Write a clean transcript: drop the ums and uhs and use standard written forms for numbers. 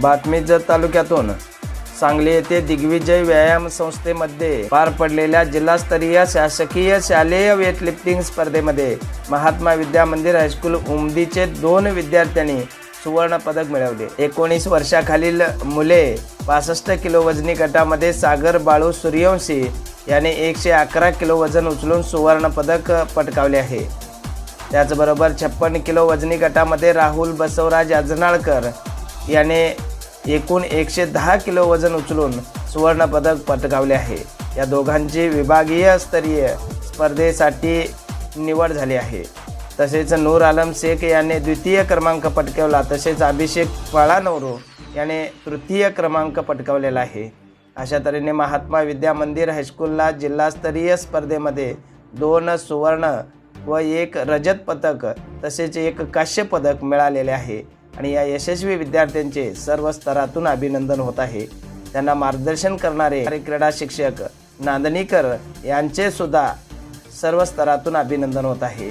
बातमी जत तालुक्यातून सांगली येथे दिग्विजय व्यायाम संस्थेमध्ये पार पडलेल्या जिल्हास्तरीय शासकीय शालेय वेटलिफ्टिंग स्पर्धेमध्ये महात्मा विद्या मंदिर हायस्कूल उमदीचे 2 विद्यार्थ्यांनी सुवर्ण पदक मिळवले। 19 वर्षाखालील मुले 65 किलो वजनी गटामध्ये सागर बाळू सूर्यवंशी याने 111 किलो वजन उचलून सुवर्ण पदक पटकावले आहे। त्याचबरोबर 56 किलो वजनी गटामध्ये राहुल बसवराज अजनाळकर याने एकूण 110 किलो वजन उचलून सुवर्ण पदक पटकावले आहे। या दोघांची विभागीय स्तरीय स्पर्धेसाठी निवड झाली आहे। तसेच नूर आलम शेख याने द्वितीय क्रमांक पटकावला, तसेच अभिषेक पळानवरू याने तृतीय क्रमांक पटकावलेला आहे। अशा तऱ्हेने महात्मा विद्या मंदिर हायस्कूलला जिल्हास्तरीय स्पर्धेमध्ये 2 सुवर्ण व 1 रजत पदक तसेच 1 कांस्य पदक मिळालेले आहे आणि या यशस्वी विद्यार्थ्यांचे सर्व स्तरातून अभिनंदन होत आहे। त्यांना मार्गदर्शन करणारे क्रीडा शिक्षक नांदणीकर यांचे सुद्धा सर्व स्तरातून अभिनंदन होत आहे।